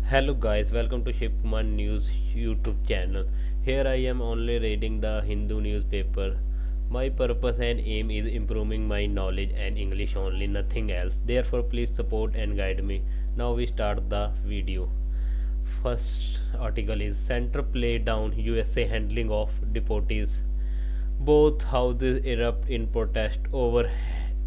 Hello guys, welcome to Shiv Kumar News YouTube channel. Here I am only reading the Hindu newspaper. My purpose and aim is improving my knowledge and English only, nothing else. Therefore, please support and guide me. Now we start the video. First article is Center play down USA handling of deportees. Both houses erupt in protest over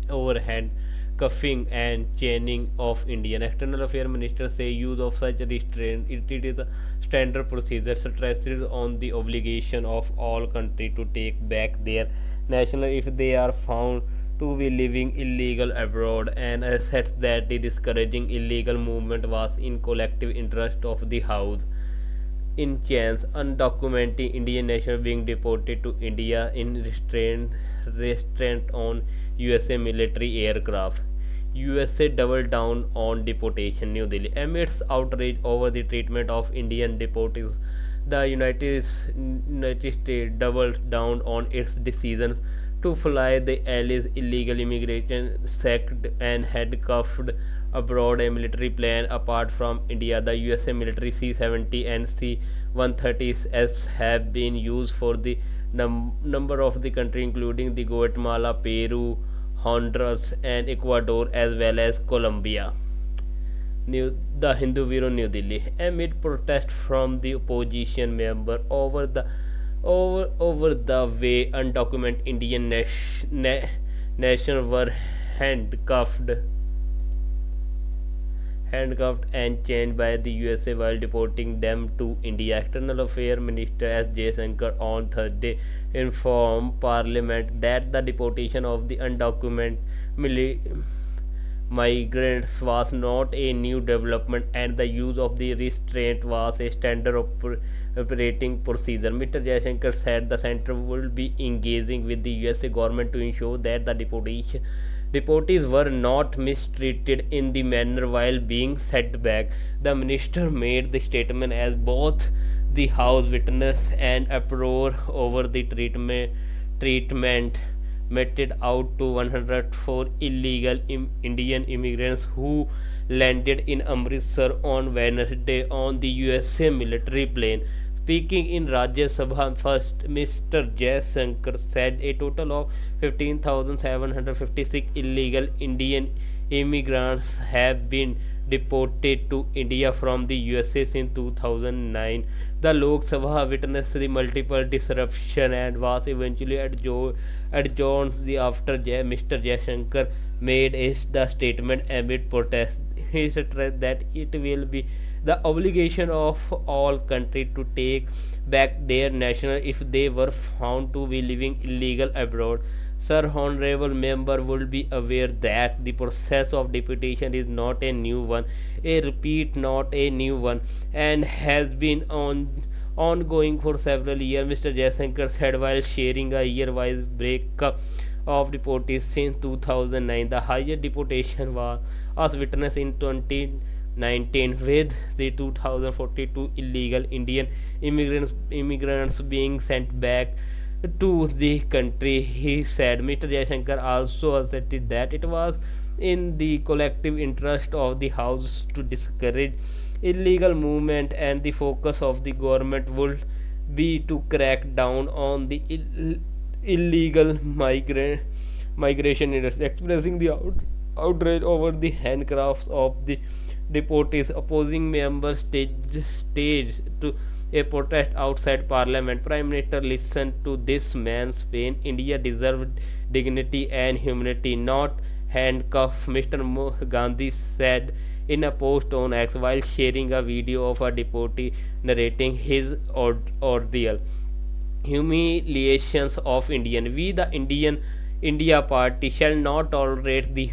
overhand cuffing and chaining of Indian. External Affairs Minister say use of such restraint it is a standard procedure, stresses on the obligation of all countries to take back their national if they are found to be living illegal abroad, and asserts that the discouraging illegal movement was in collective interest of the House. In chains, undocumented Indian nationals being deported to India in restraint on USA military aircraft. USA doubled down on deportation. New Delhi. Amidst outrage over the treatment of Indian deportees, the United States doubled down on its decision to fly the allies illegal immigration sacked and handcuffed abroad a military plane apart from India. The USA military C-70 and C-130s have been used for the number of the country including the Guatemala, Peru, Honduras and Ecuador as well as Colombia. The Hindu Bureau, New Delhi. Amid protest from the opposition member over the way undocumented Indian nationals were handcuffed handcuffed and chained by the USA while deporting them to India. External Affairs Minister S. Jaishankar on Thursday informed Parliament that the deportation of the undocumented migrants was not a new development and the use of the restraint was a standard operating procedure. Mr. Jaishankar said the center will be engaging with the USA government to ensure that the deportees were not mistreated in the manner while being set back. The minister made the statement as both the House witnessed an uproar over the treatment meted out to 104 illegal Indian immigrants who landed in Amritsar on Wednesday on the USA military plane. Speaking in Rajya Sabha first, Mr. Jaishankar said a total of 15,756 illegal Indian immigrants have been deported to India from the USA since 2009. The Lok Sabha witnessed the multiple disruption and was eventually adjourned after Mr. Jaishankar made the statement amid protest. He stressed that it will be the obligation of all countries to take back their national if they were found to be living illegal abroad. Sir, honorable member will be aware that the process of deportation is not a new one, not a new one, and has been ongoing for several years. Mr. Jaishankar said while sharing a year-wise breakup of deportees since 2009. The highest deportation was witnessed in 2019 with the 2042 illegal Indian immigrants being sent back to the country. He said Mr. Jaishankar also asserted that it was in the collective interest of the House to discourage illegal movement and the focus of the government would be to crack down on the illegal migration industry, expressing the outrage over the handcuffs of the deportees. Opposing members staged to a protest outside Parliament. Prime Minister listened to this man's pain. India deserved dignity and humanity, not handcuff. Mr. Gandhi said in a post on X while sharing a video of a deportee narrating his ordeal. Humiliations of Indian. We, the India Party, shall not tolerate the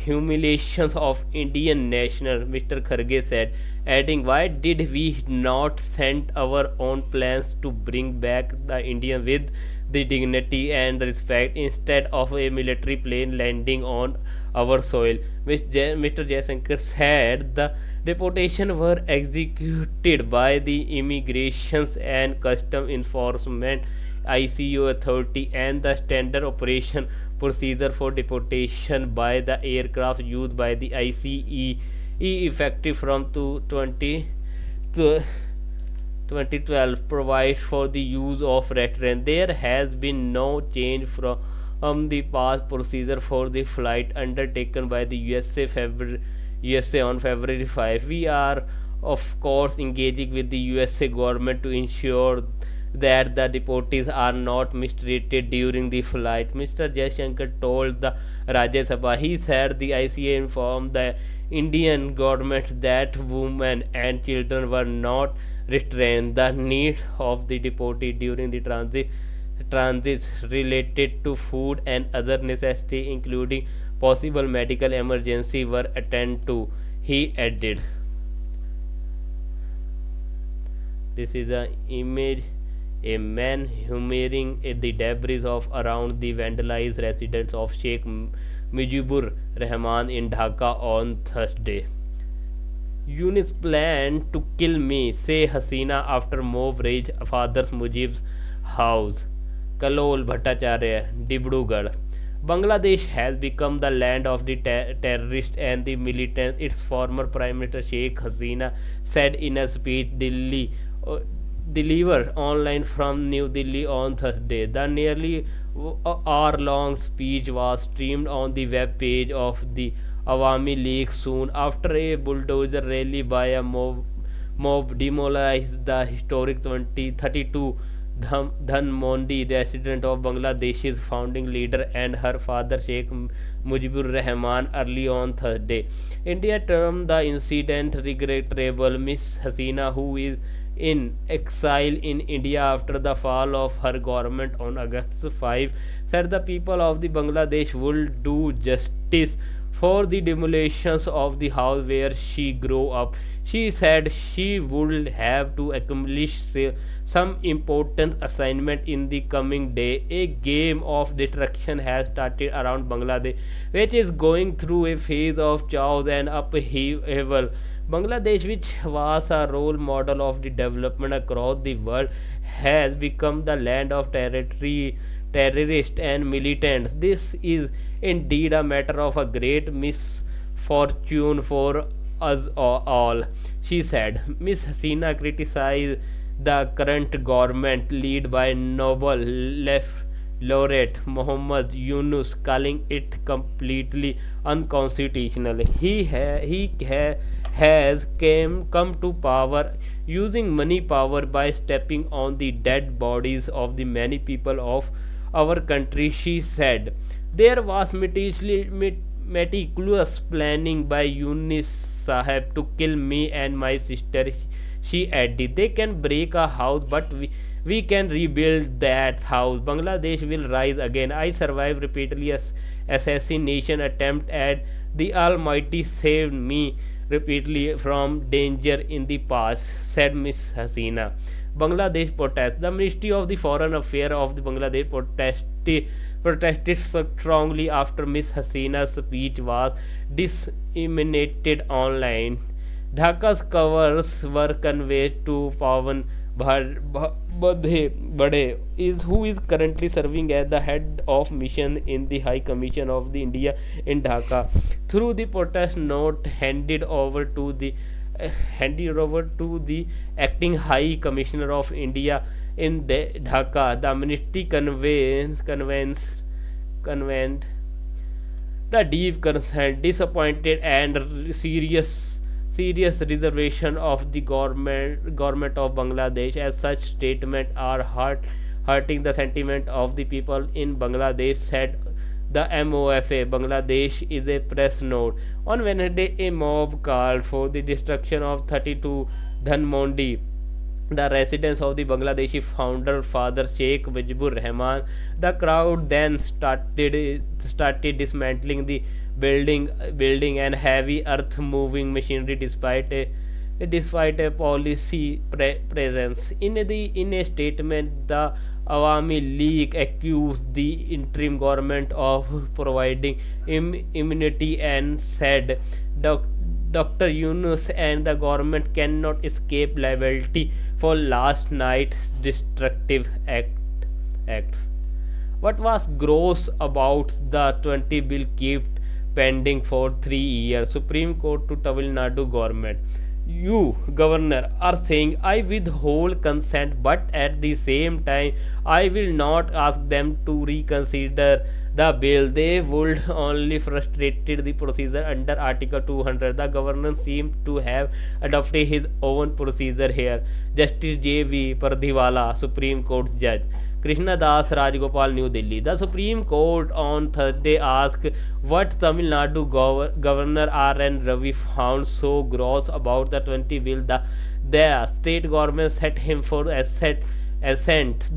humiliations of Indian national, Mr. Kharge said, adding, why did we not send our own plans to bring back the Indian with the dignity and respect instead of a military plane landing on our soil? Mr. Jaishankar said the deportation were executed by the Immigrations and Custom Enforcement ICU authority and the standard operation procedure for deportation by the aircraft used by the effective from 2012 provides for the use of veterans. There has been no change from the past procedure for the flight undertaken by the USA on February 5. We are, of course, engaging with the USA government to ensure that the deportees are not mistreated during the flight, Mr. Jaishankar told the Rajya Sabha. He said the ICA informed the Indian government that women and children were not restrained. The need of the deportee during the transits related to food and other necessity, including possible medical emergency, were attended to. He added. This is an image a man humoring the debris of around the vandalized residence of Sheikh Mujibur Rahman in Dhaka on Thursday. Yunus planned to kill me, say Hasina after mob rage father Mujib's house. Kalol Bhattacharya, Dibrugarh. Bangladesh has become the land of the terrorists and the militants, its former Prime Minister Sheikh Hasina said in a speech delivered online from New Delhi on Thursday. The nearly hour-long speech was streamed on the web page of the Awami League soon after a bulldozer rally by a mob demolished the historic 2032 Dhanmondi resident of Bangladesh's founding leader and her father Sheikh Mujibur Rahman early on Thursday. India termed the incident regrettable. Miss Hasina, who is in exile in India after the fall of her government on August 5, said the people of the Bangladesh would do justice for the demolitions of the house where she grew up. She said she would have to accomplish some important assignment in the coming day. A game of destruction has started around Bangladesh, which is going through a phase of chaos and upheaval. Bangladesh, which was a role model of the development across the world, has become the land of terrorists and militants. This is indeed a matter of a great misfortune for us all, she said. Miss Hasina criticized the current government led by Nobel laureate Mohammad Yunus, calling it completely unconstitutional. Has come to power using money power by stepping on the dead bodies of the many people of our country, she said. There was meticulous planning by Yunus Sahib to kill me and my sister, she added. They can break a house, but we can rebuild that house. Bangladesh will rise again. I survived repeatedly assassination attempt, and the Almighty saved me repeatedly from danger in the past, said Miss Hasina. Bangladesh protest. The Ministry of the Foreign Affairs of the Bangladesh protested strongly after Miss Hasina's speech was disseminated online. Dhaka's covers were conveyed to Pawan Bade, who is currently serving as the head of mission in the High Commission of the India in Dhaka. Through the protest note handed over to the acting High Commissioner of India in Dhaka, the ministry conveyed the deep concern, disappointed, and serious reservation of the government of Bangladesh, as such statements are hurting the sentiment of the people in Bangladesh, said the MOFA. Bangladesh is a press note. On Wednesday, a mob called for the destruction of 32 Dhanmondi, the residence of the Bangladeshi founder father Sheikh Mujibur Rahman. The crowd then started dismantling the building and heavy earth moving machinery despite a policy presence. In a statement, the Awami League accused the interim government of providing immunity and said Dr. Yunus and the government cannot escape liability for last night's destructive acts. What was gross about the 20 bill kept pending for 3 years. Supreme Court to Tamil Nadu government. You, governor, are saying I withhold consent, but at the same time, I will not ask them to reconsider the bill. They would only frustrated the procedure under Article 200. The governor seems to have adopted his own procedure here. Justice J.V. Pardhiwala, Supreme Court judge. Krishna Das Rajgopal, New Delhi. The Supreme Court on Thursday asked what Tamil Nadu Governor R.N. Ravi found so gross about the 20 bill. The state government set him for assent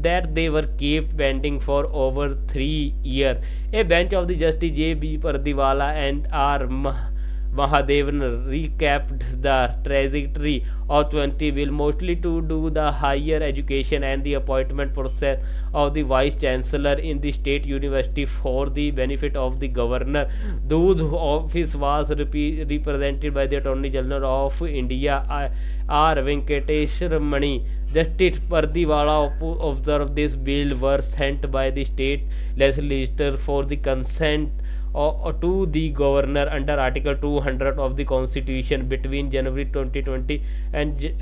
that they were kept pending for over 3 years. A bench of the Justice J.B. Pardiwala and R. Mahadevan recapped the trajectory of 20 bill, mostly to do the higher education and the appointment process of the vice chancellor in the state university for the benefit of the governor, whose office was represented by the Attorney General of India, R. Venkateshwar Mani. Justice Pardiwala observed this bill were sent by the state legislature for the consent to the governor under Article 200 of the Constitution between January 2020 and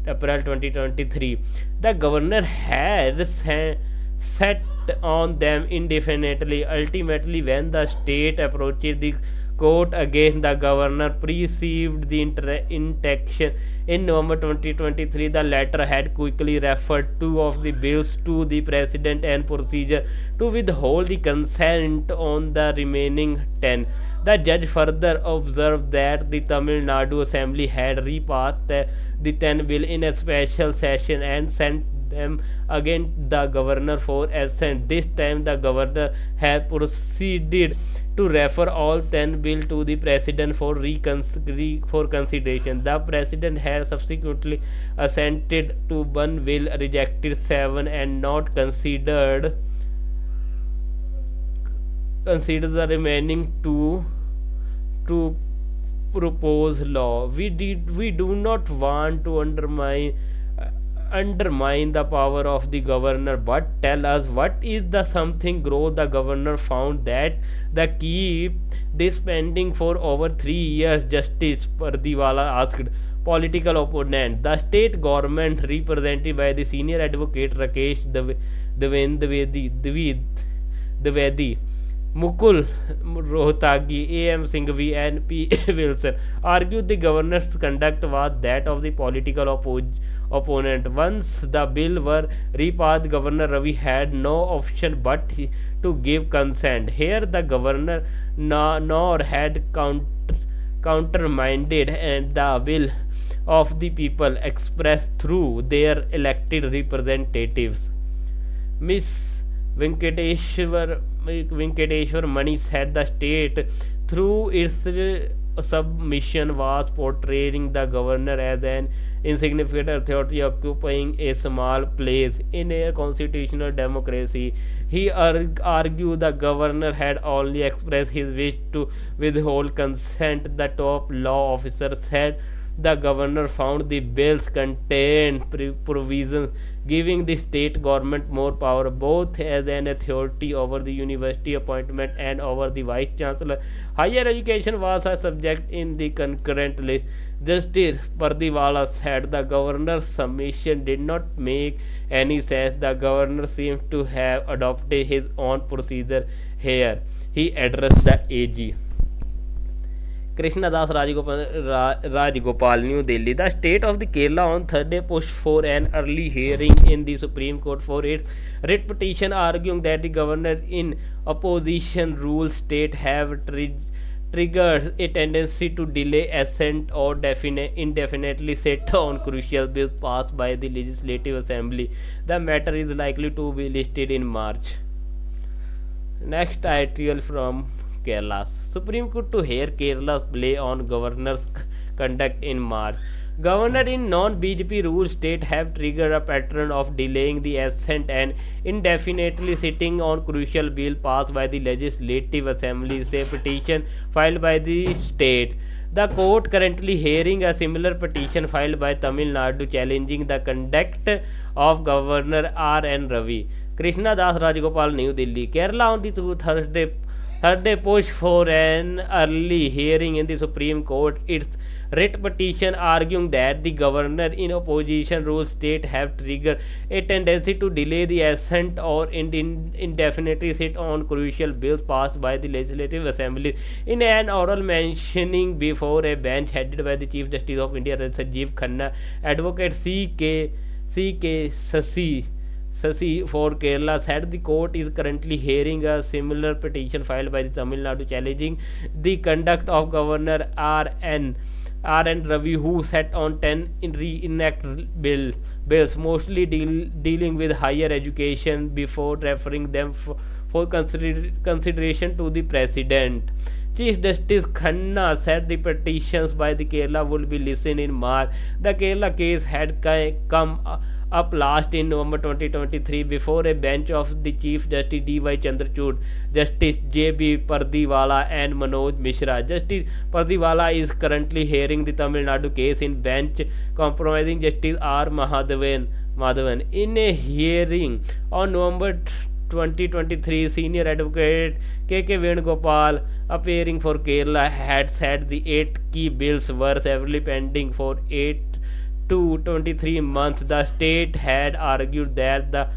April 2023. The governor had set on them indefinitely. Ultimately, when the state approached the court against the governor perceived the intention in November 2023, the latter had quickly referred two of the bills to the president and procedure to withhold the consent on the remaining 10. The judge further observed that the Tamil Nadu Assembly had repassed the 10 bill in a special session and sent them again the governor for assent. This time the governor has proceeded to refer all 10 bills to the president for consideration. The president has subsequently assented to one bill, rejected 7 and not considered the remaining 2 to propose law. We do not want to undermine the power of the governor, but tell us what is the something gross the governor found that the keep this pending for over 3 years. Justice Pardiwala asked political opponent. The state government represented by the senior advocate Rakesh Dwivedi, Mukul Rohtagi, A.M. Singhvi and P. Wilson argued the governor's conduct was that of the political opponent. Once the bill were repassed, Governor Ravi had no option but to give consent. Here the governor nor had countermanded and the will of the people expressed through their elected representatives. Miss Venkateshwar Mani said the state, through its submission, was portraying the governor as an insignificant authority occupying a small place in a constitutional democracy. He argued the governor had only expressed his wish to withhold consent. The top law officer said the governor found the bills contained provisions giving the state government more power, both as an authority over the university appointment and over the vice chancellor. Higher education was a subject in the concurrent list. Justice Pardiwala said the governor's submission did not make any sense. The governor seems to have adopted his own procedure here. He addressed the AG. Krishna Das Rajgopal, New Delhi. The state of the Kerala on Thursday pushed for an early hearing in the Supreme Court for its writ petition, arguing that the governor in opposition rules state have triggered a tendency to delay assent or indefinitely sit on crucial bills passed by the Legislative Assembly. The matter is likely to be listed in March. Next article from Kerala. Supreme Court to hear Kerala's play on governor's conduct in March. Governor in non-BJP ruled state have triggered a pattern of delaying the assent and indefinitely sitting on crucial bill passed by the Legislative Assembly, say petition filed by the state. The court currently hearing a similar petition filed by Tamil Nadu challenging the conduct of Governor R.N. Ravi. Krishna Das Rajgopal, New Delhi. Kerala on the Thursday Third, they pushed for an early hearing in the Supreme Court. Its writ petition arguing that the governor in opposition rule state have triggered a tendency to delay the assent or indefinitely sit on crucial bills passed by the Legislative Assembly. In an oral mentioning before a bench headed by the Chief Justice of India Sanjeev Khanna, advocate C.K. Sasi for Kerala said the court is currently hearing a similar petition filed by the Tamil Nadu challenging the conduct of Governor R.N. Ravi, who sat on 10 bills, mostly dealing with higher education, before referring them for consideration to the President. Chief Justice Khanna said the petitions by the Kerala would be listened in March. The Kerala case had come up last in November 2023 before a bench of the Chief Justice D.Y. Chandrachud, Justice J.B. Pardiwala and Manoj Mishra. Justice Pardiwala is currently hearing the Tamil Nadu case in bench compromising Justice R. Madhavan. In a hearing on November 2023, senior advocate K.K. Venugopal, appearing for Kerala, had said the 8 key bills were severely pending for 8 to 23 months. The state had argued that the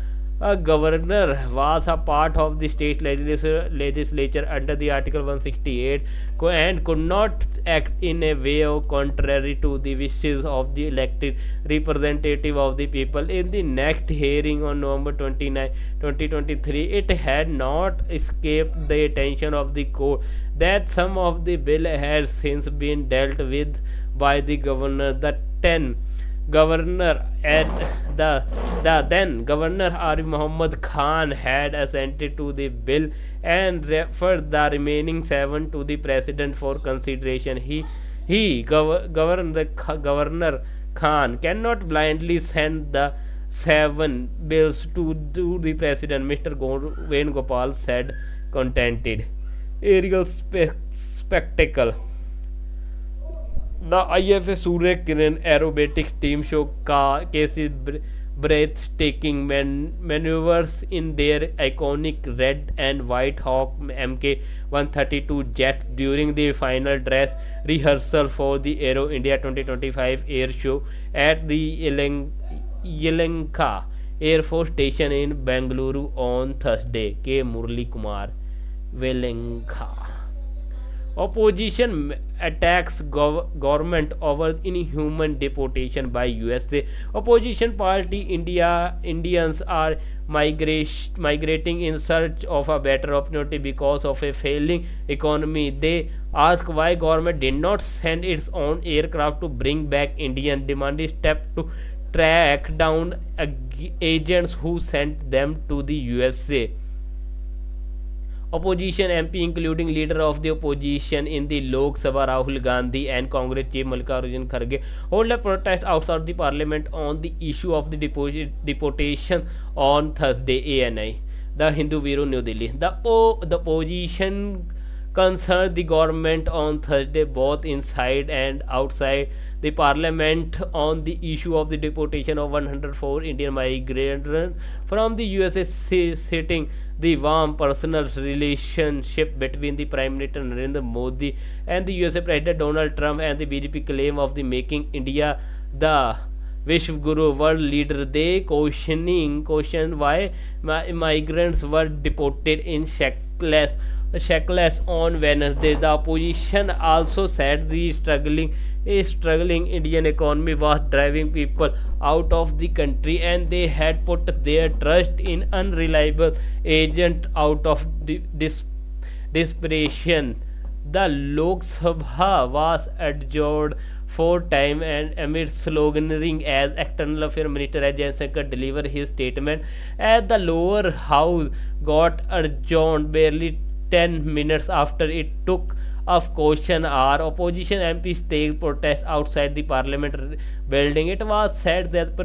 governor was a part of the state legislature under the Article 168 and could not act in a way contrary to the wishes of the elected representative of the people. In the next hearing on November 29, 2023, it had not escaped the attention of the court that some of the bill has since been dealt with by the governor. The then Governor Arif Muhammad Khan had assented to the bill and referred the remaining 7 to the President for consideration. Governor Khan cannot blindly send the 7 bills to the President, Mr. Venugopal said, contented. Aerial spectacle. The IFA Surya Kiran aerobatics team showcases breathtaking maneuvers in their iconic red and white Hawk Mk132 jets during the final dress rehearsal for the Aero India 2025 air show at the Yelanka Air Force Station in Bengaluru on Thursday. K. Murli Kumar, Yelanka. Opposition attacks government over inhuman deportation by USA. Opposition party Indians are migrating in search of a better opportunity because of a failing economy. They ask why government did not send its own aircraft to bring back Indians, demanding steps to track down agents who sent them to the USA. Opposition MP, including leader of the opposition in the Lok Sabha Rahul Gandhi and Congress chief Mallikarjun Kharge, hold a protest outside the parliament on the issue of the deportation on Thursday. ANI, The Hindu Bureau, New Delhi. The opposition concerned the government on Thursday, both inside and outside the parliament, on the issue of the deportation of 104 Indian migrants from the USA, citing the warm personal relationship between the Prime Minister Narendra Modi and the USA President Donald Trump and the BJP claim of the making India the Vishwa Guru world leader. They questioned why migrants were deported in shackless on Wednesday. The opposition also said the struggling Indian economy was driving people out of the country and they had put their trust in unreliable agent out of desperation. The Lok Sabha was adjourned 4 times and amid sloganeering as External Affairs Minister S. Jaishankar delivered his statement, as the lower house got adjourned barely 10 minutes after it took of question hour. Opposition MPs staged protests outside the parliament building. It was said that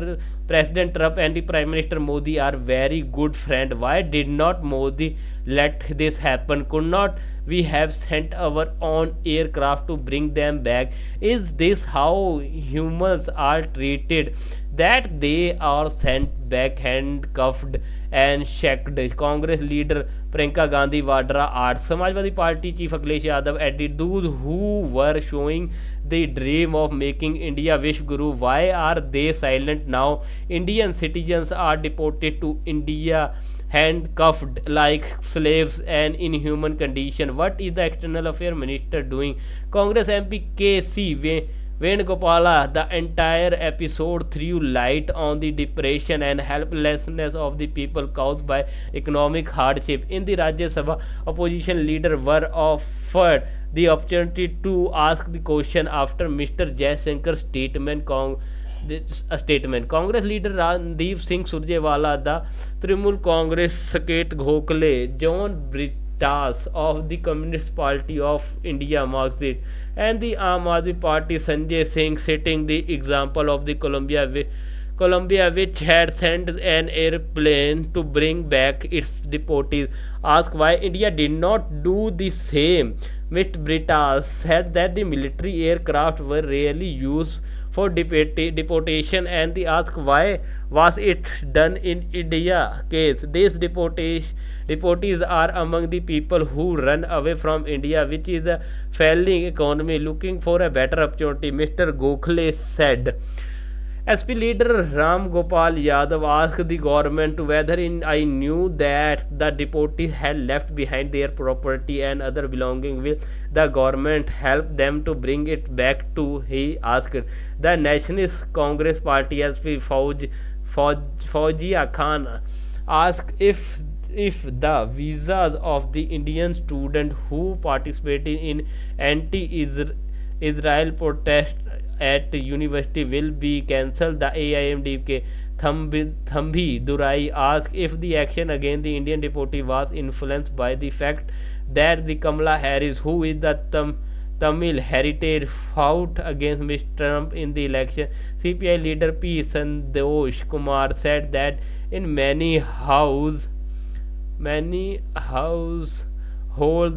President Trump and the Prime Minister Modi are very good friends. Why did not Modi let this happen? Could not we have sent our own aircraft to bring them back? Is this how humans are treated, that they are sent back handcuffed and checked. Congress leader Priyanka Gandhi Vadra asked. Samajwadi Party chief Akhilesh Yadav added, those who were showing the dream of making India wish guru, why are they silent now? Indian citizens are deported to India, handcuffed like slaves and inhuman condition. What is the external affair minister doing? Congress MP KC Venugopala, the entire episode threw light on the depression and helplessness of the people caused by economic hardship. In the Rajya Sabha, opposition leaders were offered the opportunity to ask the question after Mr. Jaishankar's statement. Congress leader Randeep Singh Surjewala, the Trinamool Congress Saket Gokhale, John Britas of the Communist Party of India Marxist, and the Aam Aadmi Party Sanjay Singh setting the example of the Colombia, which had sent an airplane to bring back its deportees, asked why India did not do the same. Mr. Britas said that the military aircraft were rarely used for deportation, and they asked why was it done in India case. These deportees are among the people who run away from India, which is a failing economy, looking for a better opportunity, Mr. Gokhale said. SP leader Ram Gopal Yadav asked the government whether I knew that the deportees had left behind their property and other belongings. Will the government help them to bring it back to? He asked. The Nationalist Congress Party SP Fauzia Khan asked if the visas of the Indian students who participated in anti-Israel protest at university will be cancelled. The AIMDK Thambi Durai asked if the action against the Indian deportee was influenced by the fact that the Kamala Harris, who is the Tamil heritage, fought against Mr. Trump in the election. CPI leader P. Santosh Kumar said that in many households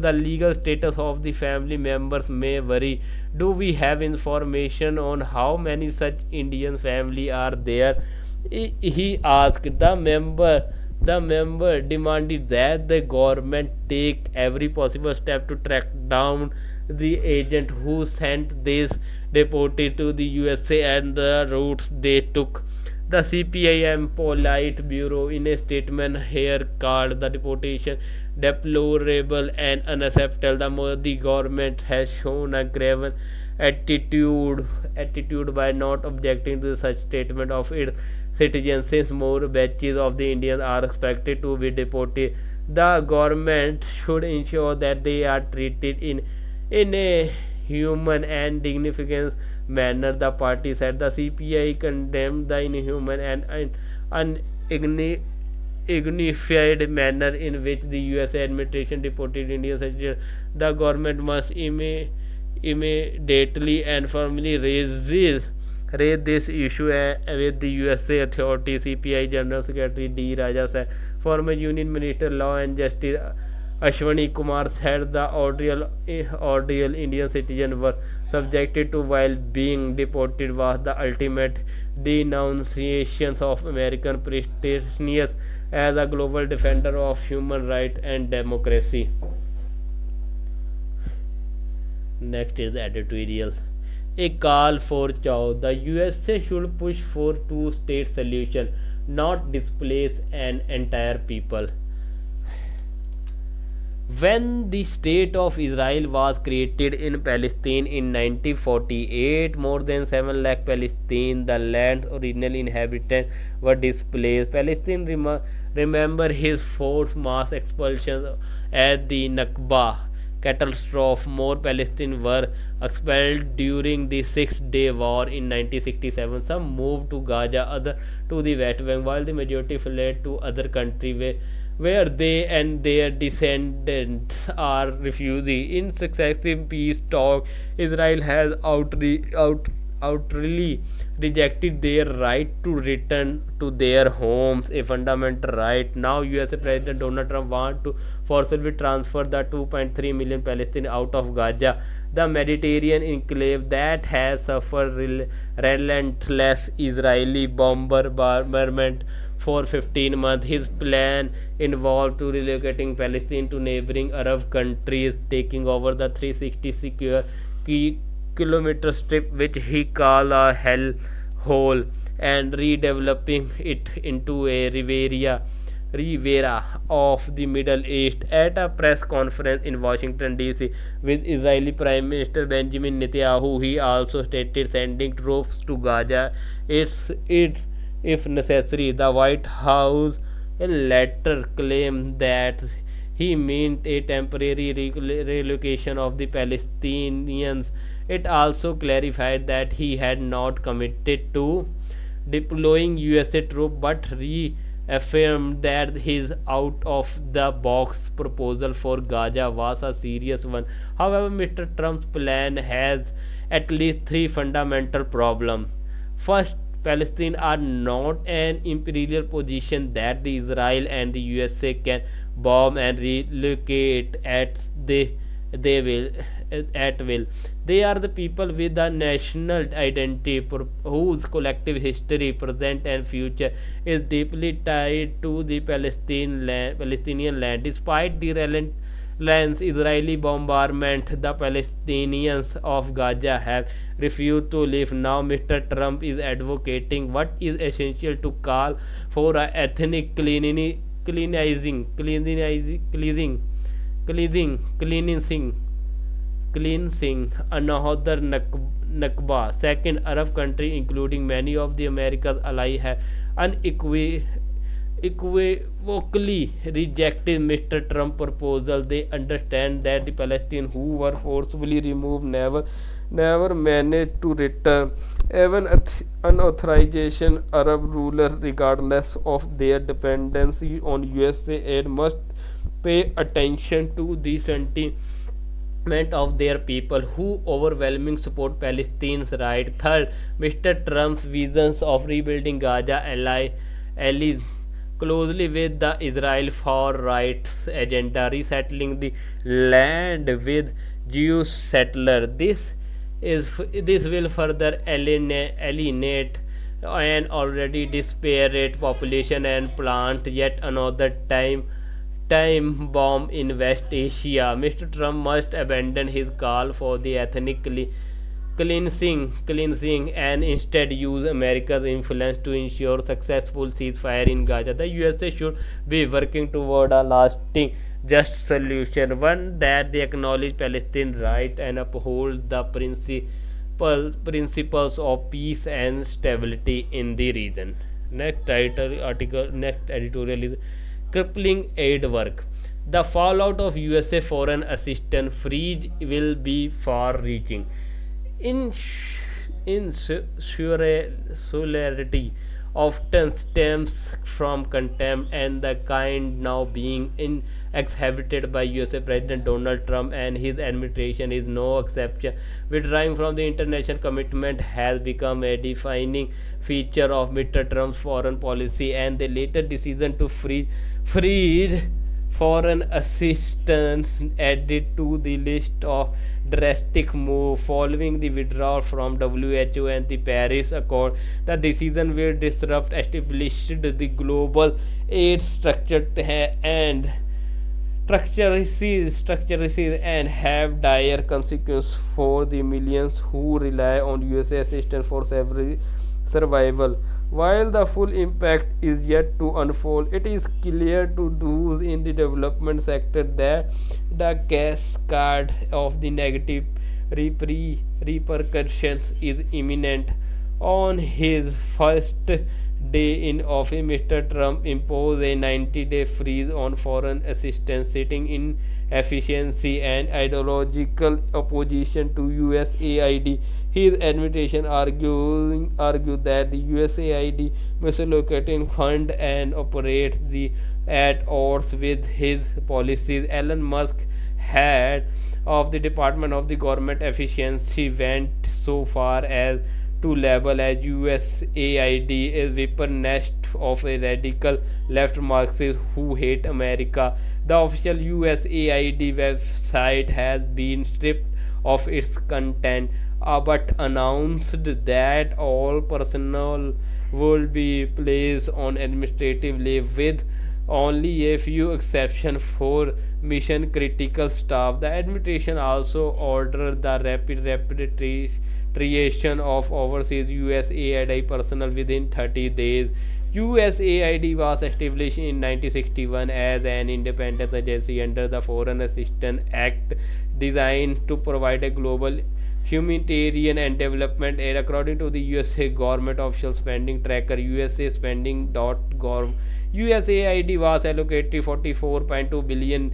the legal status of the family members may vary. Do we have information on how many such Indian families are there? He asked. The member demanded that the government take every possible step to track down the agent who sent these deportees to the USA and the routes they took. The CPIM Polite Bureau, in a statement here, called the deportation deplorable and unacceptable. The Modi government has shown a grave attitude by not objecting to such statement of its citizens, since more batches of the Indians are expected to be deported. The government should ensure that they are treated in a human and dignified manner, the party said. The CPI condemned the inhuman and undignified manner in which the USA administration deported Indian citizens. The government must immediately and firmly raise this issue with the USA authorities, CPI General Secretary D. Raja said. Former Union Minister Law and Justice Ashwani Kumar said the ordeal Indian citizens were subjected to while being deported was the ultimate denunciation of American prestigious as a global defender of human rights and democracy. Next is editorial. A call for chaos. The USA should push for two-state solution, not displace an entire people. When the state of Israel was created in Palestine in 1948, more than 7 lakh Palestinians, the land's original inhabitants, were displaced. Palestine remember his forced mass expulsion as the Nakba catastrophe. More Palestinians were expelled during the Six-Day War in 1967. Some moved to Gaza, others to the West Bank, while the majority fled to other countries where they and their descendants are refugees. In successive peace talks, Israel has outrightly rejected their right to return to their homes, a fundamental right. Now, US President Donald Trump wants to forcibly transfer the 2.3 million Palestinians out of Gaza, the Mediterranean enclave that has suffered relentless Israeli bombardment for 15 months. His plan involved to relocating Palestine to neighboring Arab countries, taking over the 360 square kilometer strip which he called a hell hole and redeveloping it into a Rivera of the Middle East. At a press conference in Washington D.C. with Israeli Prime Minister Benjamin Netanyahu, he also stated sending troops to Gaza is if necessary. The White House later claimed that he meant a temporary relocation of the Palestinians. It also clarified that he had not committed to deploying USA troops but reaffirmed that his out of the box proposal for Gaza was a serious one. However, Mr. Trump's plan has at least three fundamental problems. First, Palestine are not an imperial position that the Israel and the USA can bomb and relocate they will at will. They are the people with a national identity whose collective history, present, and future is deeply tied to the Palestinian land. Despite the relentless Israeli bombardment, the Palestinians of Gaza have refused to leave. Now, Mr. Trump is advocating what is essential to call for a ethnic cleansing another Nakba. Second, Arab countries, including many of the America's allies, have unequivocally rejected Mr. Trump's proposal. They understand that the Palestinians who were forcibly removed never managed to return. Even unauthorized Arab rulers, regardless of their dependency on USA aid, must pay attention to the sentiment of their people who overwhelmingly support Palestine's right. Third, Mr. Trump's visions of rebuilding Gaza allies closely with the Israel for rights agenda, resettling the land with Jewish settlers. This will further alienate an already disparate population and plant yet another time bomb in West Asia. Mr. Trump must abandon his call for the ethnically cleansing and instead use America's influence to ensure successful ceasefire in Gaza. The USA should be working toward a lasting just solution, one that they acknowledge Palestinian right and uphold the principles of peace and stability in the region. Next editorial is crippling aid work. The fallout of USA foreign assistance freeze will be far-reaching. Insularity often stems from contempt, and the kind now being exhibited by USA President Donald Trump and his administration is no exception. Withdrawing from the international commitment has become a defining feature of Mr. Trump's foreign policy, and the later decision to freeze foreign assistance added to the list of drastic moves following the withdrawal from WHO and the Paris Accord. The decision will disrupt established the global aid structure and and have dire consequences for the millions who rely on USA assistance for survival. While the full impact is yet to unfold, it is clear to those in the development sector that the cascade of the negative repercussions is imminent. On his first day in office, Mr. Trump imposed a 90-day freeze on foreign assistance, citing inefficiency and ideological opposition to USAID. His administration argued that the USAID misallocating fund and operates at odds with his policies. Elon Musk, head of the Department of the Government Efficiency, went so far as to label as USAID a weapon nest of a radical left Marxists who hate America. The official USAID website has been stripped of its content, but announced that all personnel will be placed on administrative leave with only a few exceptions for mission critical staff. The administration also ordered the rapid repatriation of overseas USAID personnel within 30 days. USAID was established in 1961 as an independent agency under the Foreign Assistance Act, designed to provide a global humanitarian and development aid. According to the USA government official spending tracker usaspending.gov, USAID was allocated 44.2 billion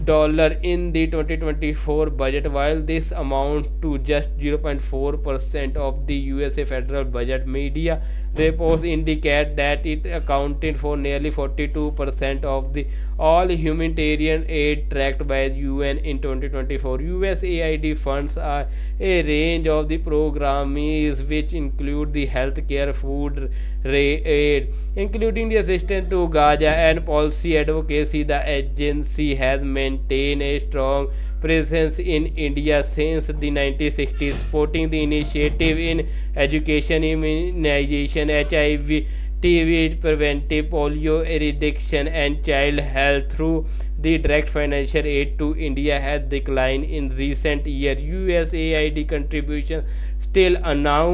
dollar in the 2024 budget. While this amounts to just 0.4% of the USA federal budget, media reports indicate that it accounted for nearly 42% of the all humanitarian aid tracked by the UN in 2024. USAID funds are a range of the programs which include the healthcare, food aid, including the assistance to Gaza and policy advocacy. The agency has maintained a strong presence in India since the 1960s, supporting the initiative in education, immunization, HIV, TB preventive, polio eradication, and child health. Through the direct financial aid to India has declined in recent years. USAID contribution still now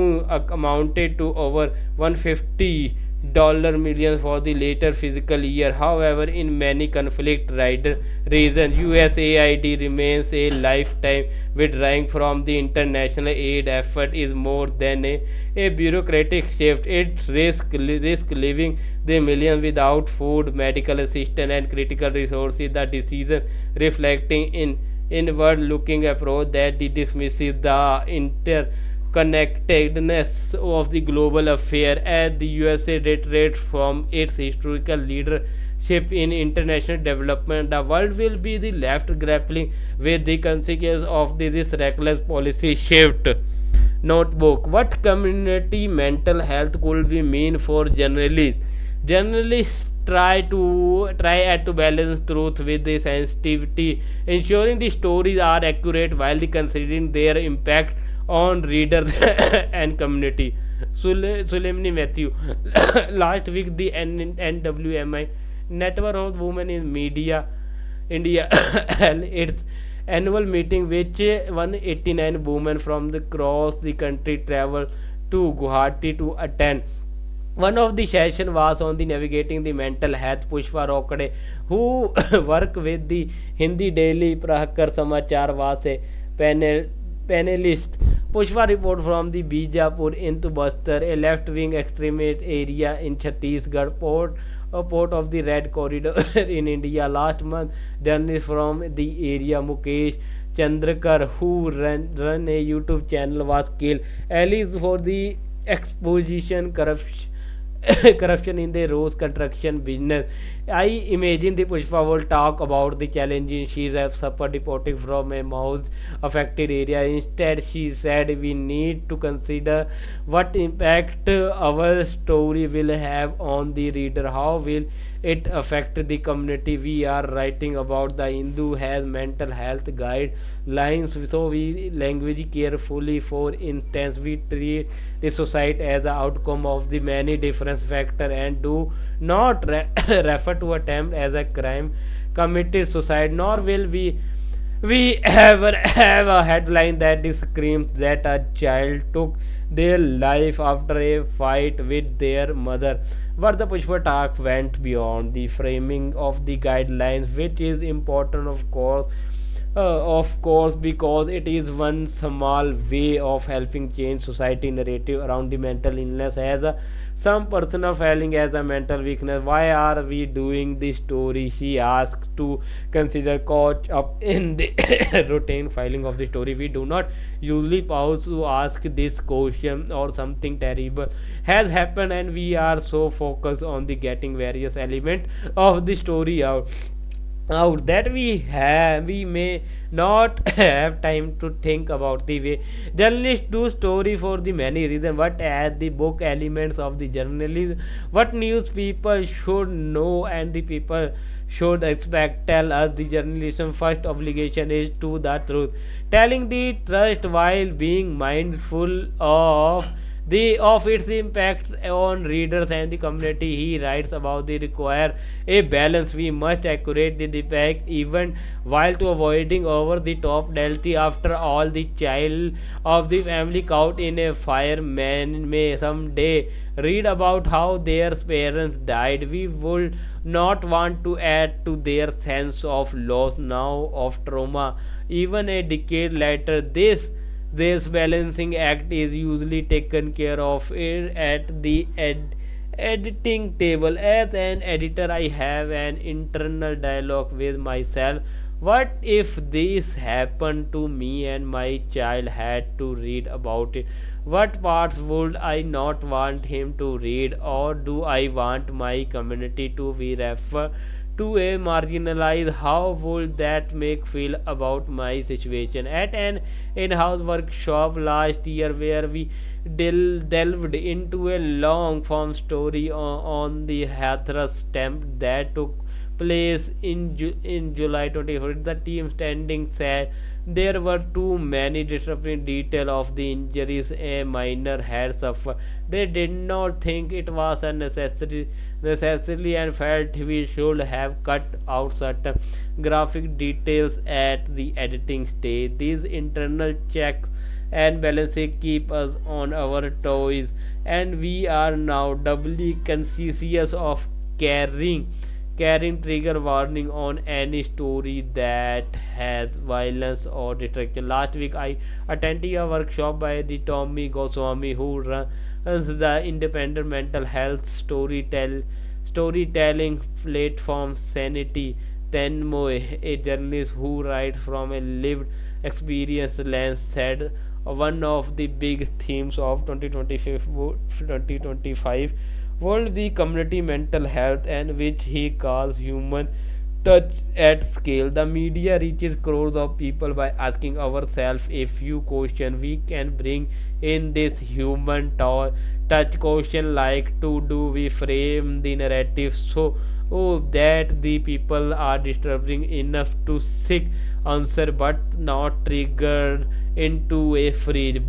amounted to over 150 million for the later fiscal year. However, in many conflict rider regions, USAID remains a lifetime withdrawing from the international aid effort is more than a bureaucratic shift. It risk leaving the millions without food, medical assistance, and critical resources. The decision reflecting in inward-looking approach that dismisses the interconnectedness of the global affair. As the USA retreats from its historical leadership in international development, the world will be the left grappling with the consequences of this reckless policy shift. Notebook: what community mental health could be mean for journalists? Journalists try to balance truth with the sensitivity, ensuring the stories are accurate while considering their impact on readers and community. Suleimani Matthew. Last week, the NWMI Network of Women in Media India held its annual meeting, which 189 women from across the country traveled to Guwahati to attend. One of the session was on the navigating the mental health. Pushpa Rokade, who work with the Hindi Daily Prahakar Samachar, was a panelist. Pushpa report from the Bijapur into Bastar, a left-wing extremist area in Chhattisgarh, a port of the Red Corridor in India. Last month, journalist from the area, Mukesh Chandrakar, who run a YouTube channel, was killed. Allies for the exposition corruption in the road construction business. I imagine the Pushpa will talk about the challenges she has suffered reporting from a mouse affected area. Instead, she said we need to consider what impact our story will have on the reader. How will it affect the community we are writing about? The Hindu has mental health guidelines, so we language carefully. For instance, we treat the suicide as an outcome of the many different factors and do not refer to attempt as a crime committed suicide. Nor will we ever have a headline that screams that a child took their life after a fight with their mother. But the Pushpa talk went beyond the framing of the guidelines, which is important, of course, because it is one small way of helping change society narrative around the mental illness as some personal failing as a mental weakness. Why are we doing this story? She asked to consider caught up in the routine filing of the story. We do not usually pause to ask this question, or something terrible has happened and we are so focused on the getting various elements of the story out that we may not have time to think about the way journalists do story for the many reasons. What as the book elements of the journalism, what news people should know, and the people should expect. Tell us the journalism first obligation is to the truth, telling the truth while being mindful of its impact on readers and the community. He writes about the require a balance. We must accurately depict even while to avoiding over the top delty. After all, the child of the family caught in a fire man may someday read about how their parents died. We would not want to add to their sense of loss now of trauma. Even a decade later, this balancing act is usually taken care of at the editing table. As an editor, I have an internal dialogue with myself. What if this happened to me and my child had to read about it? What parts would I not want him to read, or do I want my community to be referred to a marginalized? How would that make feel about my situation? At an in-house workshop last year where we delved into a long-form story on the Hathras stamp that took place in July 24th, the team standing said there were too many disturbing details of the injuries a minor had suffered. They did not think it was a necessary and felt we should have cut out certain graphic details at the editing stage. These internal checks and balances keep us on our toes, and we are now doubly conscious of carrying trigger warning on any story that has violence or destruction. Last week, I attended a workshop by the Tommy Goswami, who runs the independent mental health storytelling platform Sanity. Tenmoy, a journalist who writes from a lived experience lens, said one of the big themes of 2025 will be community mental health, and which he calls human touch at scale. The media reaches crores of people by asking ourselves a few questions. We can bring in this human touch question like, to do we frame the narrative so that the people are disturbing enough to seek answer but not triggered into a freeze.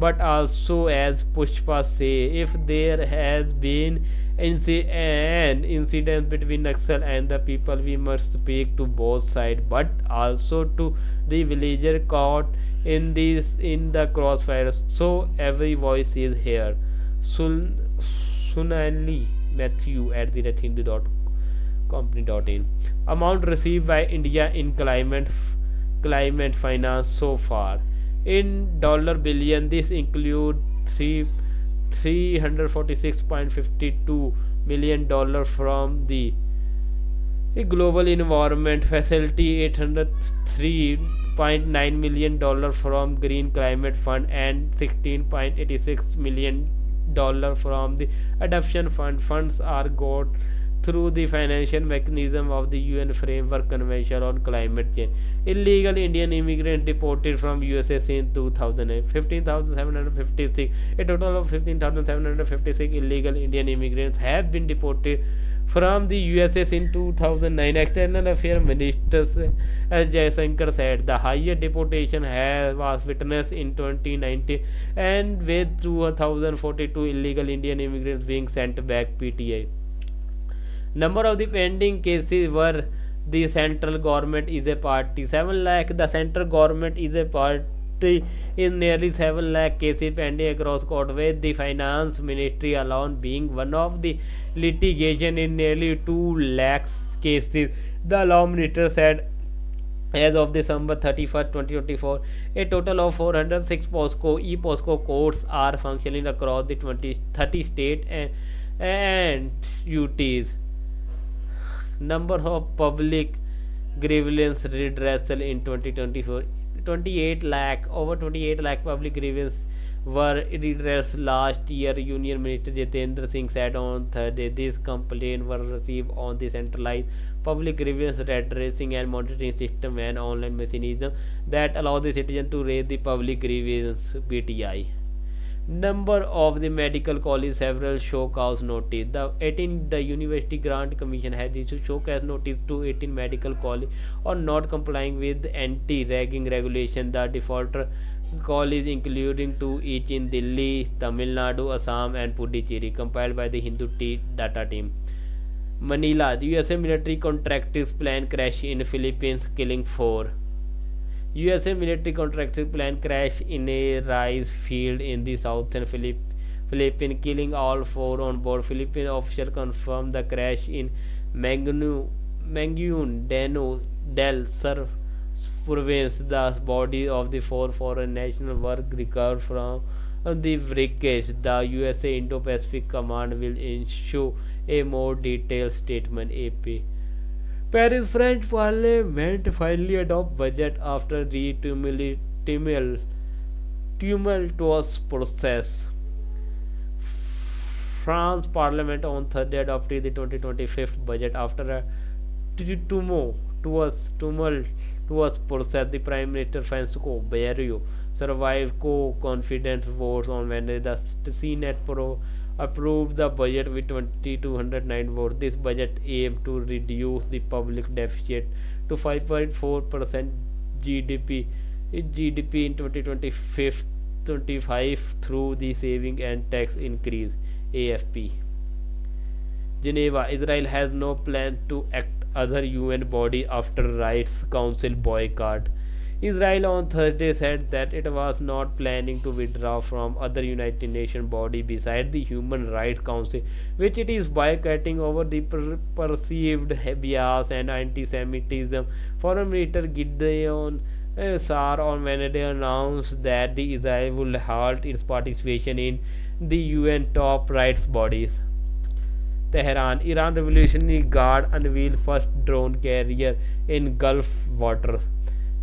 But also, as Pushpa say, if there has been an incident between Naxal and the people, we must speak to both sides, but also to the villager caught in the crossfire. So every voice is here. Sunali Matthew at the Hindu.company.in. Amount received by India in climate finance so far in dollar billion. This include 346.52 million from the global environment facility, 803.9 million from green climate fund, and 16.86 million from the adoption fund. Funds are got through the financial mechanism of the UN Framework Convention on Climate Change. Illegal Indian immigrants deported from USA since 2008, 15,756. A total of 15,756 illegal Indian immigrants have been deported from the USA since 2009. External Affairs Minister S. Jaishankar said the highest deportation was witnessed in 2019, and with 2,042 illegal Indian immigrants being sent back. PTI number of the pending cases were the central government is a party 7 lakh. The central government is a party in nearly 7 lakh cases pending across court, with the finance ministry alone being one of the litigation in nearly 2 lakhs cases. The law minister said as of December 31st, 2024, a total of 406 POSCO courts are functioning across the 30 states and UTs. Number of public grievance redressal in 2024, 28 lakh. Over 28 lakh public grievance were redressed last year, Union Minister Jitendra Singh said on Thursday. These complaints were received on the centralized public grievance redressing and monitoring system, and online mechanism that allow the citizen to raise the public grievance. BTI Number of the medical college several show cause notice. The University Grant Commission has issued show cause notice to 18 medical college on not complying with anti-ragging regulation. The defaulter college including two each in Delhi, Tamil Nadu, Assam and Puducherry, compiled by the Hindu data team. Manila, the USA military contractors plan crash in Philippines, killing four. USA military contractors plan crash in a rice field in the southern Philippines, killing all four on board. Philippine officials confirmed the crash in Manguindanao del Sur province. The bodies of the four foreign nationals were recovered from the wreckage. The USA Indo-Pacific Command will issue a more detailed statement. AP. Paris French Parliament finally adopt budget after the tumultuous process. France Parliament on Thursday adopted the 2025 budget after a tumultuous process. The Prime Minister Francisco Bayrou survived confidence votes on Wednesday. The Senate approved the budget with 209 votes. This budget aimed to reduce the public deficit to 5.4% GDP GDP in 2025 through the saving and tax increase. AFP. Geneva, Israel has no plan to act other UN body after Rights Council boycott. Israel on Thursday said that it was not planning to withdraw from other United Nations body beside the Human Rights Council, which it is boycotting over the perceived bias and anti-Semitism. Foreign Minister Gideon Sar on Wednesday announced that the Israel will halt its participation in the UN top rights bodies. Tehran, Iran Revolutionary Guard unveiled first drone carrier in Gulf waters.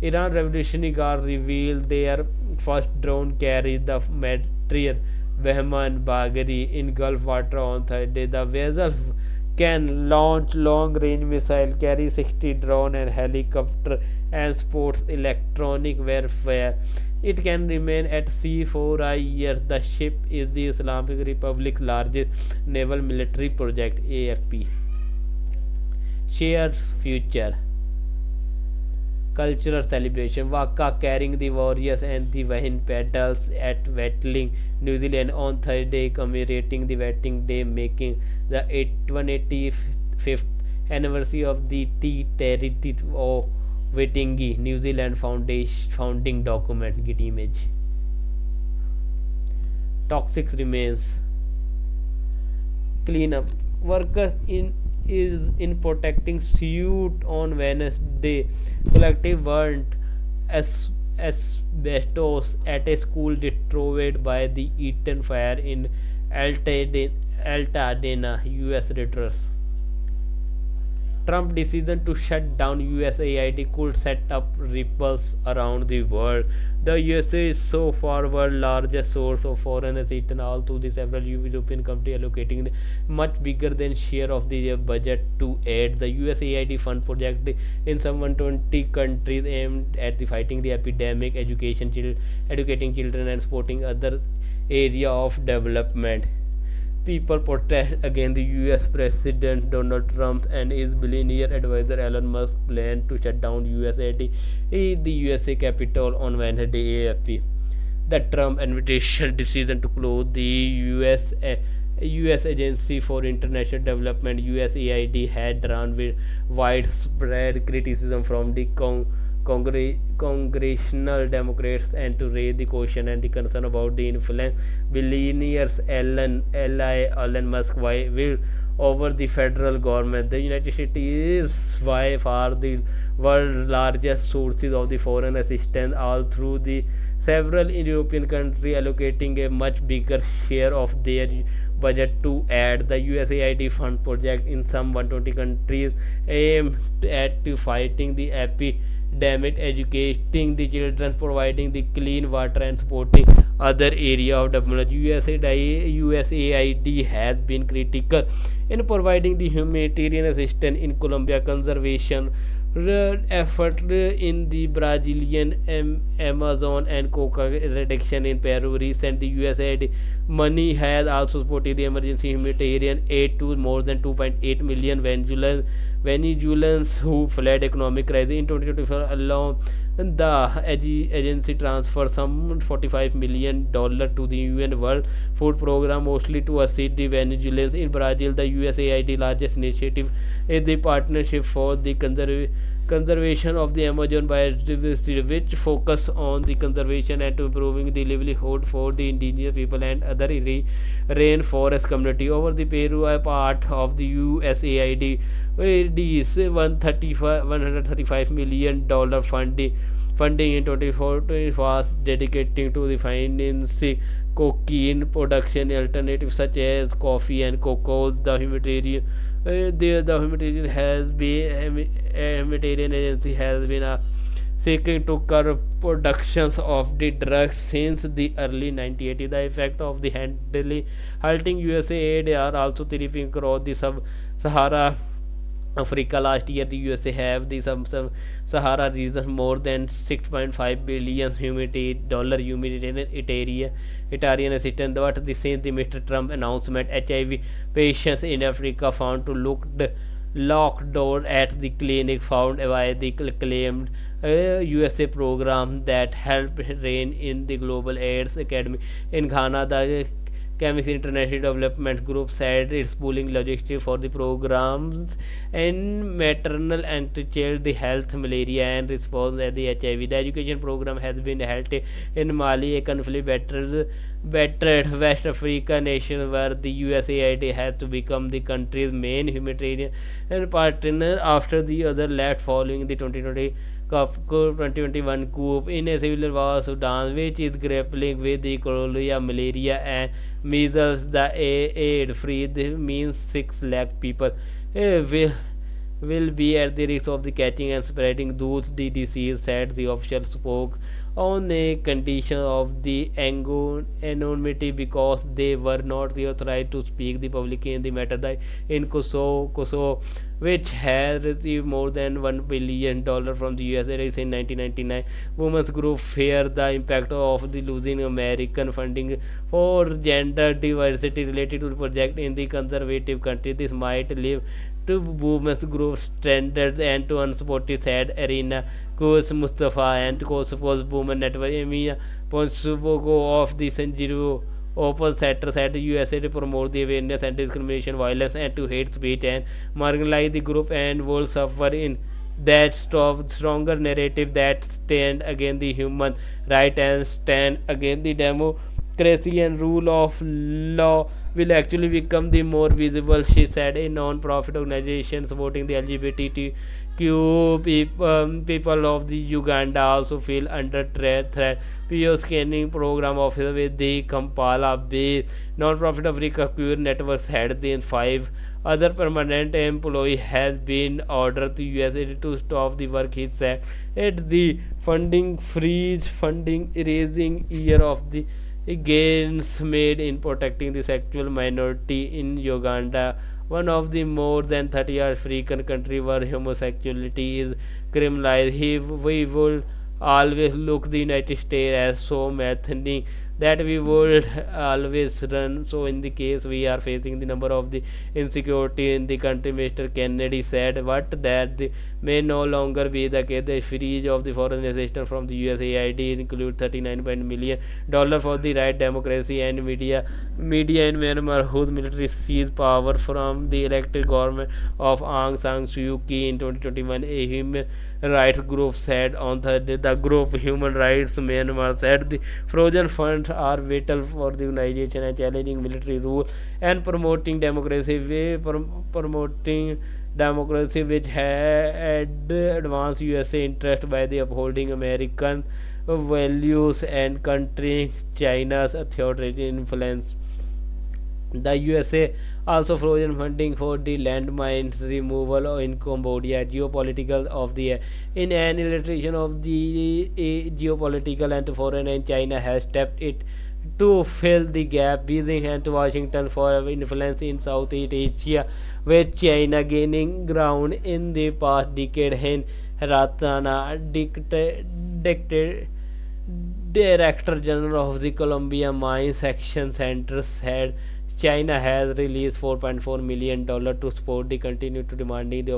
Iran Revolutionary Guard revealed their first drone carrier, the Matrian Bahman Bagheri, in Gulf water on Thursday. The vessel can launch long-range missile, carry 60 drone and helicopter, and sports electronic warfare. It can remain at sea for a year. The ship is the Islamic Republic's largest naval military project. AFP. Shares future. Cultural celebration. Waka carrying the warriors and the Wahin pedals at Wetling, New Zealand on Thursday, commemorating the Wetling Day, making the 185th anniversary of the Tea Territory of Waitangi, New Zealand founding document. Get image. Toxic remains. Cleanup. Workers in protecting suit on Wednesday. Collective burnt asbestos at a school destroyed by the Eaton fire in Altadena, US reuters. Trump decision to shut down USAID could set up ripples around the world. The USA is so far world's largest source of foreign assistance, although the several European countries allocating much bigger than share of the budget to aid. The USAID fund project in some 120 countries aimed at fighting the epidemic, educating children and supporting other area of development. People protest against the US President Donald Trump and his billionaire advisor Elon Musk plan to shut down USAID in the USA Capitol on Wednesday. AFP. The Trump administration decision to close the US Agency for International Development USAID had drawn with widespread criticism from the congressional Democrats and to raise the question and the concern about the influence billionaires Elon Musk will over the federal government. The United States is by far the world's largest sources of the foreign assistance, all through the several European countries allocating a much bigger share of their budget to aid. The USAID fund project in some 120 countries aimed at fighting the epidemic, educating the children, providing the clean water and supporting other area of development. USAID has been critical in providing the humanitarian assistance in Colombia, conservation effort in the Brazilian Amazon and coca reduction in Peru. Recently, USAID money has also supported the emergency humanitarian aid to more than 2.8 million Venezuelans who fled economic crisis in 2024 alone. The agency transferred some $45 million to the UN World Food Program, mostly to assist the Venezuelans in Brazil. The USAID largest initiative is the Partnership for the Conservation of the Amazon Biodiversity, which focus on the conservation and to improving the livelihood for the indigenous people and other rainforest community. Over the Peru, a part of the USAID, is $135 million funding in 2024 was dedicating to the financing cocaine production alternatives such as coffee and cocoa. The humanitarian agency has been seeking to curb productions of the drugs since the early 1980s. The effect of the halting USAID are also thriving across the sub-Sahara Africa. Last year, the USA have the Sahara region more than 6.5 billion humanitarian assistance. But the since the Mr. Trump announcement, HIV patients in Africa found to locked door at the clinic found by the claimed USA program that helped rein in the Global AIDS Academy in Ghana. The Chemist International Development Group said it's pooling logistics for the programs and maternal and child the health, malaria, and response at the HIV. The education program has been held in Mali, a conflict battered West Africa nation where the USAID has to become the country's main humanitarian partner after the other left following the 2021 coup in a civil war Sudan, which is grappling with the cholera, malaria, and measles. The aid free means 6 lakh people will be at the risk of the catching and spreading those the disease, said the official spoke on a condition of the anonymity because they were not authorized to speak the publicly in the matter. In Kosovo, which has received more than $1 billion from the USA in 1999, women's group fear the impact of the losing American funding for gender diversity related to the project in the conservative country. This might leave to women's group standards and to unsupported, said Arena Kos Mustafa and Kosovo's women network Emia Ponsubogo of the Sanjiro Open Center said the USA to promote the awareness and discrimination, violence, and to hate speech and marginalize the group and will suffer in that stronger narrative that stand against the human right and stand against the democracy and rule of law will actually become the more visible, she said. A non-profit organization supporting the LGBTQ people of the Uganda also feel under threat. PO scanning program officer with the Kampala based non-profit Africa Queer Network said the 5 other permanent employee has been ordered to USA to stop the work. He said at the funding freeze funding erasing year of the gains made in protecting the sexual minority in Uganda, one of the more than 30 African countries where homosexuality is criminalized. We will always look the United States as so threatening that we would always run. So in the case we are facing the number of the insecurity in the country, Mr. Kennedy said, but that may no longer be the case. The freeze of the foreign assistance from the USAID include $39 million for the right, democracy, and media in Myanmar, whose military seized power from the elected government of Aung San Suu Kyi in 2021. A human rights group said on Thursday. The group Human Rights Myanmar said the frozen funds are vital for the organization and challenging military rule and promoting democracy, which had advanced USA interest by the upholding American values and countering China's authoritarian influence. The USA also frozen funding for the landmines removal in Cambodia. Geopolitical of the in an illustration of the geopolitical and foreign, and China has stepped it to fill the gap. Beijing and Washington for influence in Southeast Asia, with China gaining ground in the past decade. Ratana, Director General of the Columbia Mines Action Center, said China has released $4.4 million to support the continued to demanding the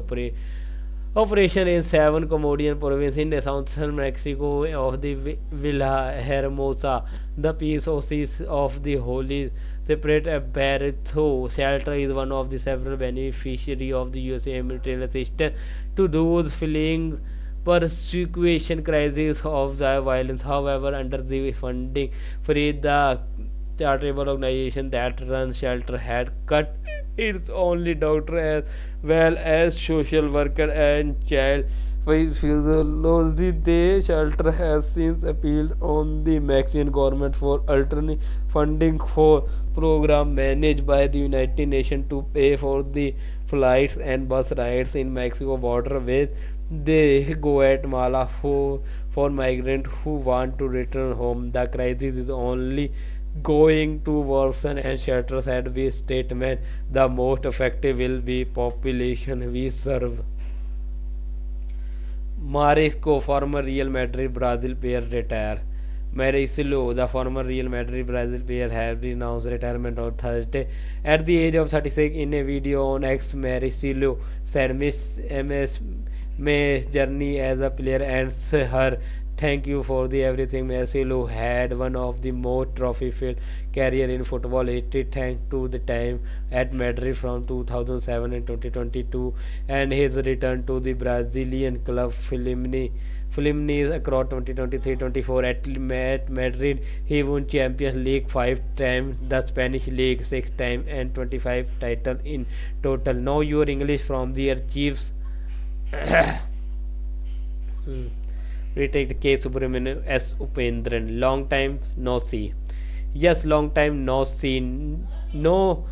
operation in seven Cambodian provinces in the southern Mexico of the Villa Hermosa. The peace oasis of the Holy Separate Barretto shelter is one of the several beneficiaries of the USA humanitarian assistance to those fleeing persecution crisis of the violence. However, under the funding freeze, the charitable organization that runs shelter had cut its only doctor as well as social worker and child physiology. The shelter has since appealed on the Mexican government for alternate funding for program managed by the United Nations to pay for the flights and bus rides in Mexico border with the Guatemala for migrants who want to return home. The crisis is only going to worsen, and shelter said we statement the most effective will be population we serve. Marisco, former Real Madrid Brazil player, retire. Marcelo, the former Real Madrid Brazil player, has announced retirement on Thursday at the age of 36. In a video on X, Marcelo said Miss MS May's journey as a player ends her. Thank you for the everything. Marcelo had one of the most trophy-filled career in football history thanks to the time at Madrid from 2007 and 2022 and his return to the Brazilian club Fluminense across 2023-24. At Madrid, he won Champions League 5 times, the Spanish League 6 times, and 25 titles in total. Now your English from the Chiefs. Retake K. Subramanian S. Upendran. Long time no see. Yes, long time no see. No,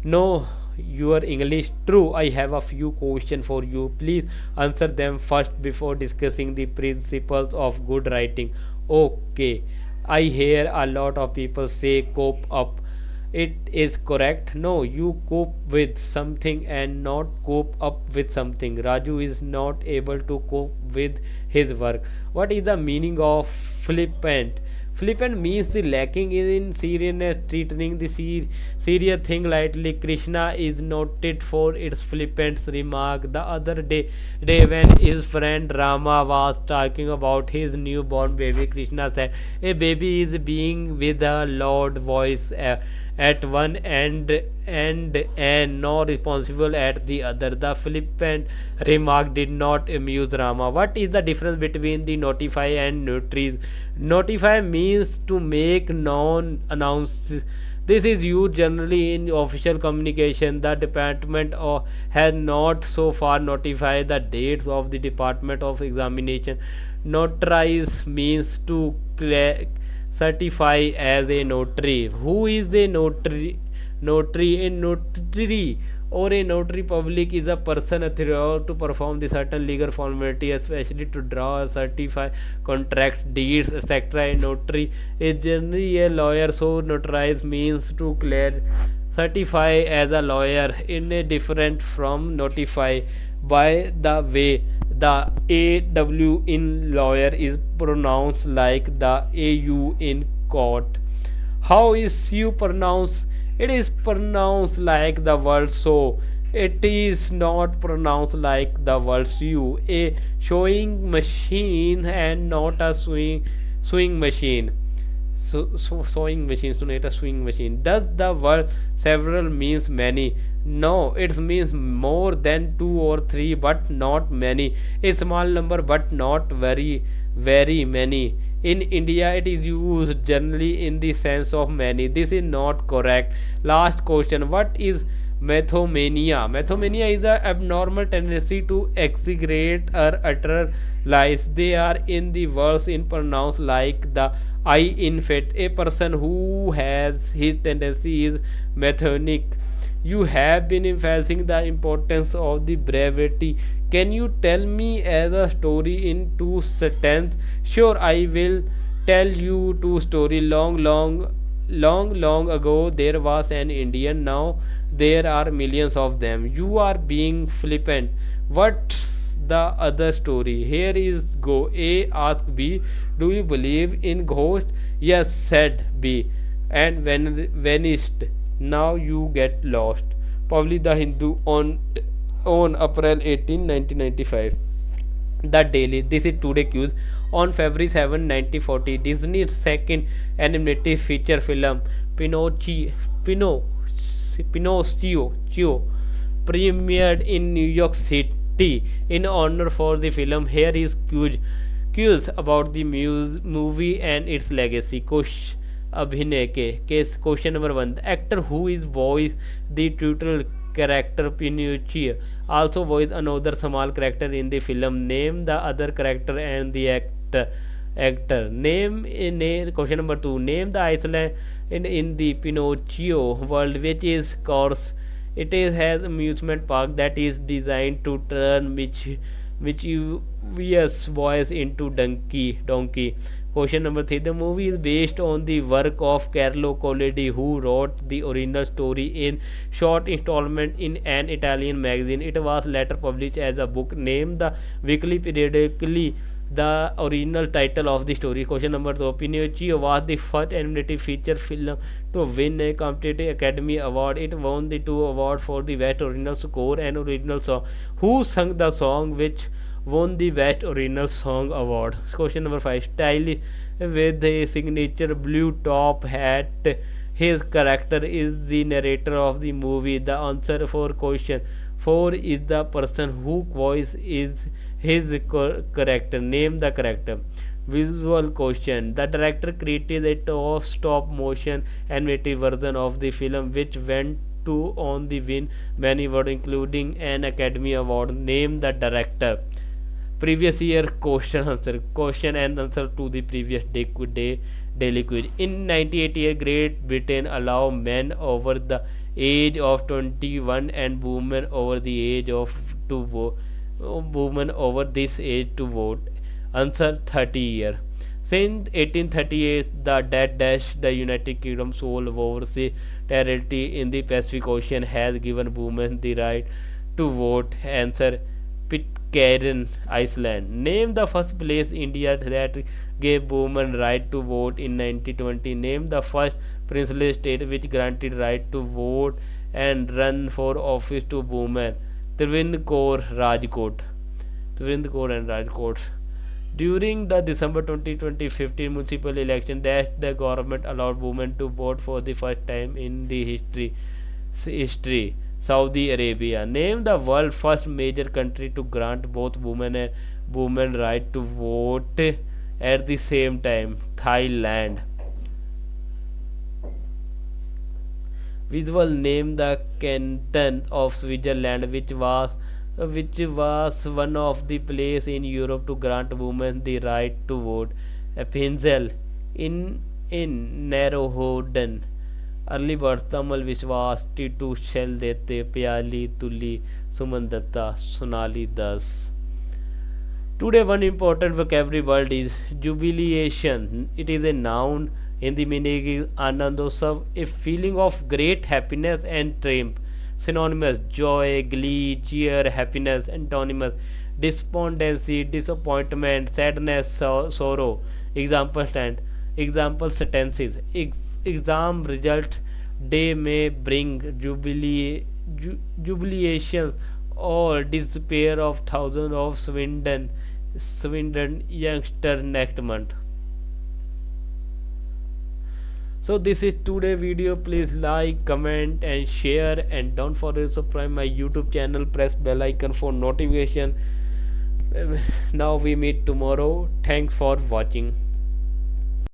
no, your English. True, I have a few questions for you. Please answer them first before discussing the principles of good writing. Okay, I hear a lot of people say cope up. It is correct. No, you cope with something and not cope up with something. Raju is not able to cope with his work. What is the meaning of flippant? Flippant means the lacking in seriousness, treating the serious thing lightly. Krishna is noted for its flippant remark the other day when his friend Rama was talking about his newborn baby. Krishna said, "A baby is being with a loud voice at one end and not responsible at the other." The flippant remark did not amuse Rama. What is the difference between the notify and notice? Notify means to make known, announce. This is used generally in official communication. The department has not so far notified the dates of the Department of Examination. Notarize means to certify as a notary. Who is a notary? A notary or a notary public is a person authorized to perform the certain legal formality, especially to draw, certify contracts, deeds, etc. A notary is generally a lawyer, so notarize means to certify as a lawyer in a different from notify. By the way, the AW in lawyer is pronounced like the AU in court. How is you pronounced? It is pronounced like the word so. It is not pronounced like the word you. A sewing machine and not a sewing machine. Sewing machine, so not a sewing machine. Does the word several means many? No, it means more than two or three, but not many. A small number, but not very many. In India, it is used generally in the sense of many. This is not correct. Last question. What is methomania? Methomania is an abnormal tendency to exaggerate or utter lies. They are in the verse in pronounced like the I in fit. A person who has his tendency is methonic. You have been emphasizing the importance of the brevity. Can you tell me as a story in two sentences? Sure, I will tell you two story. Long ago, there was an Indian. Now there are millions of them. You are being flippant. What's the other story. Here is go. A asked B, "Do you believe in ghosts?" "Yes," said B, and vanished. Now you get lost. Probably the Hindu on April 18, 1995. The Daily. This is today cues. On February 7, 1940, Disney's second animated feature film Pinocchio premiered in New York City. In honor for the film, here is cues about the movie and its legacy. अभिनय के case question number 1. The actor who is voiced the title character Pinocchio also voiced another small character in the film. Name the other character and the actor. Question number 2. Name the Iceland in the Pinocchio world, which is course. It has amusement park that is designed to turn mischievous boys into donkey. Question number 3. The movie is based on the work of Carlo Collodi, who wrote the original story in short installment in an Italian magazine. It was later published as a book. Name the weekly periodically the original title of the story. Question number 4. Pinocchio was the first animated feature film to win a competitive Academy Award. It won the two awards for the Best Original Score and Original Song. Who sung the song which won the Best Original Song Award? Question number 5. Stylish with a signature blue top hat, his character is the narrator of the movie. The answer for question 4 is the person who voice is his character. Name the character. Visual question. The director created a stop motion animated version of the film which went to on the win many awards including an Academy Award. Name the director. Previous year question and answer to the previous daily quiz. In 1988, Great Britain allowed men over the age of 21 and women over the age of women over this age to vote. Answer 30 year. Since 1838, the the United Kingdom sole overseas territory in the Pacific Ocean has given women the right to vote. Answer Pitcairn, Iceland. Name the first place India that gave women right to vote in 1920. Name the first princely state which granted right to vote and run for office to women. Trivandrum, Rajkot. And Rajkot. During the December 2015 municipal election, that the government allowed women to vote for the first time in the history. Saudi Arabia. Name the world's first major country to grant both women and women right to vote at the same time. Thailand. Visual. Name the canton of Switzerland which was one of the places in Europe to grant women the right to vote. Appenzell in Narrowhoden. Early birth Tamal विश्वास टीटू शैल देते प्याली तुली सुमन दत्ता सोनाली दस. Today one important vocabulary word is jubilation. It is a noun in the meaning is anandosam, a feeling of great happiness and triumph. Synonymous: joy, glee, cheer, happiness. Antonyms: despondency, disappointment, sadness, sorrow. Example sentences. Exam result day may bring jubilation or despair of thousands of Swindon youngster next month. So this is today video. Please like, comment and share, and don't forget to subscribe my YouTube channel. Press bell icon for notification. Now we meet tomorrow. Thanks for watching.